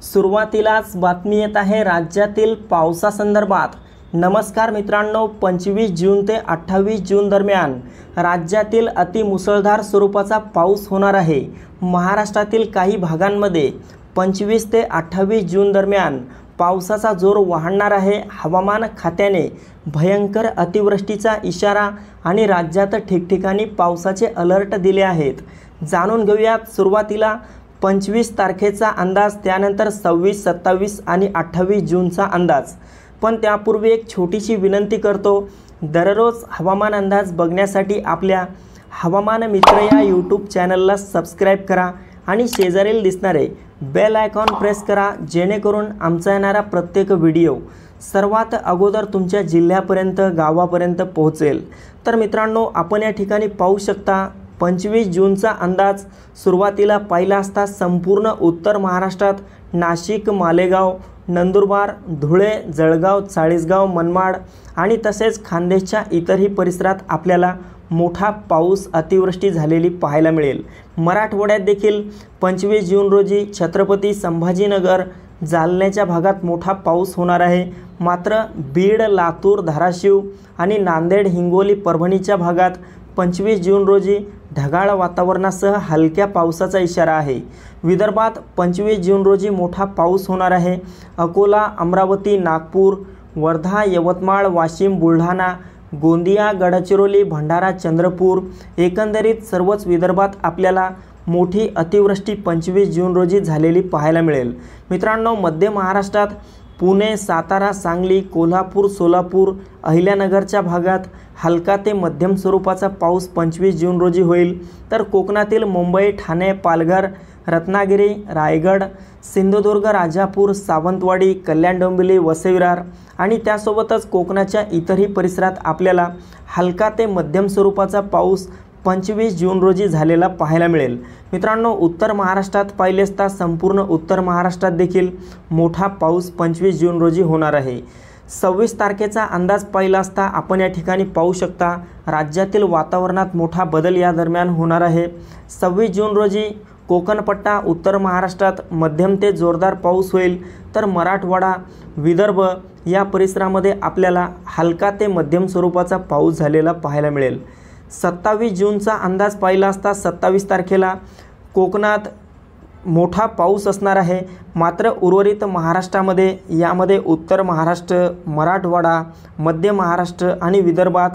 सुरुवातीलाच बातमी येत आहे राज्यातील पावसासंदर्भात। नमस्कार मित्रांनो, 25 जून ते 28 जून दरम्यान राज्यातील अतिमुसळधार स्वरूपाचा पाऊस होणार आहे। महाराष्ट्रातील काही भागांमध्ये 25 ते 28 जून दरम्यान पावसाचा जोर वाढणार आहे। हवामान खात्याने भयंकर अतिवृष्टीचा इशारा आणि राज्यात ठिकठिकाणी पावसाचे अलर्ट दिले आहेत। जाणून घेऊयात सुरुवातीला 25 तारखेचा अंदाज, त्यानंतर 26, 27 आणि 28 जूनचा अंदाज। पण त्यापूर्वी एक छोटीशी विनंती करतो, दररोज हवामान अंदाज बघण्यासाठी आपल्या हवामान मित्र या यूट्यूब चॅनलला सबस्क्राइब करा आणि शेजारील दिसणारे बेल आयकॉन प्रेस करा, जेणेकरून आमचा येणारा प्रत्येक व्हिडिओ सर्वात अगोदर तुमच्या जिल्ह्यापर्यंत, गावापर्यंत पोहोचेल। तर मित्रांनो, आपण या ठिकाणी पाहू शकता 25 जूनचा अंदाज सुरुवातीला पाहिला असता संपूर्ण उत्तर महाराष्ट्रात नाशिक, मालेगाव, नंदुरबार, धुळे, जळगाव, चाळीसगाव, मनमाड आणि तसेच खान्देशच्या इतरही परिसरात आपल्याला मोठा पाऊस, अतिवृष्टी झालेली पाहायला मिळेल। मराठवाड्यात देखील 25 जून रोजी छत्रपती संभाजीनगर, जालन्याच्या भागात मोठा पाऊस होणार आहे। मात्र बीड, लातूर, धाराशिव आणि नांदेड, हिंगोली, परभणीच्या भागात 25 जून रोजी ढगाळ वातावरणासह हलक्या पावसाचा इशारा आहे। विदर्भात 25 जून रोजी मोठा पाऊस होणार आहे। अकोला, अमरावती, नागपूर, वर्धा, यवतमाळ, वाशिम, बुलढाणा, गोंदिया, गडचिरोली, भंडारा, चंद्रपूर, एकंदरीत सर्वच विदर्भात आपल्याला मोठी अतिवृष्टी 25 जून रोजी झालेली पाहायला मिळेल। मित्रांनो, मध्य महाराष्ट्रात पुणे, सातारा, सांगली, कोल्हापूर, सोलापूर, अहिल्यानगरच्या भागात हलका ते मध्यम स्वरूपाचा पाऊस 25 जून रोजी होईल। तर कोकणातील मुंबई, ठाणे, पालघर, रत्नागिरी, रायगड, सिंधुदुर्ग, राजापूर, सावंतवाडी, कल्याण, डोंबिवली, वसई-विरार आणि त्यासोबतच कोकणाच्या इतरही परिसरात आपल्याला हलका ते मध्यम स्वरूपाचा पाऊस 25 जून रोजी झालेला पाहायला मिळेल। मित्रांनो, उत्तर महाराष्ट्रात पाहिले असता संपूर्ण उत्तर महाराष्ट्रात देखील मोठा पाऊस 25 जून रोजी होणार आहे। 26 तारखेचा अंदाज पाहिला असता आपण या ठिकाणी पाहू शकता राज्यातील वातावरणात मोठा बदल या दरम्यान होणार आहे। 26 जून रोजी कोकणपट्टा, उत्तर महाराष्ट्रात मध्यम ते जोरदार पाऊस होईल। तर मराठवाडा, विदर्भ या परिसरामध्ये आपल्याला हलका ते मध्यम स्वरूपाचा पाऊस झालेला पाहायला मिळेल। 27 जूनचा अंदाज पाहिला असता 27 तारखेला कोकणात मोठा पाऊस असणार आहे। मात्र उर्वरित महाराष्ट्रामध्ये, यामध्ये उत्तर महाराष्ट्र, मराठवाडा, मध्य महाराष्ट्र आणि विदर्भात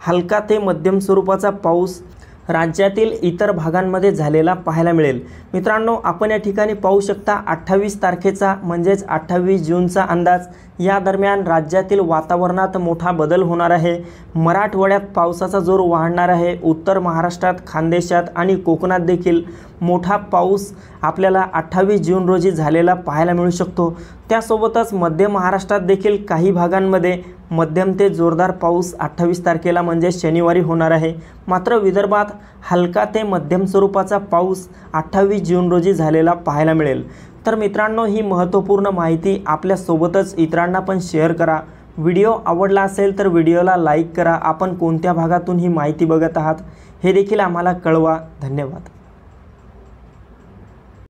हलका ते मध्यम स्वरूपाचा पाऊस राज्यातील इतर भागांमध्ये झालेला पाहायला मिळेल। मित्रांनो, आपण या ठिकाणी पाहू शकता 28 तारखेचा म्हणजेच 28 जूनचा अंदाज। या दरम्यान राज्यातील वातावरणात मोठा बदल होणार आहे। मराठवाड्यात पावसाचा जोर वाढणार आहे। उत्तर महाराष्ट्रात, खानदेशात आणि कोकणात देखील मोठा पाऊस आपल्याला 28 जून रोजी झालेला पाहायला मिळू शकतो। त्यासोबतच मध्य महाराष्ट्रात देखील काही भागांमध्ये मध्यम ते जोरदार पाऊस 28 तारखेला म्हणजे शनिवारी होणार आहे। मात्र विदर्भात हलका ते मध्यम स्वरूपाचा पाऊस 28 जून रोजी झालेला पाहायला मिळेल। तर मित्रांनो, ही महत्त्वपूर्ण माहिती आपल्यासोबतच इतरांना पण शेअर करा। व्हिडिओ आवडला असेल तर व्हिडिओला लाईक करा। आपण कोणत्या भागातून ही माहिती बघत आहात हे देखील आम्हाला कळवा। धन्यवाद।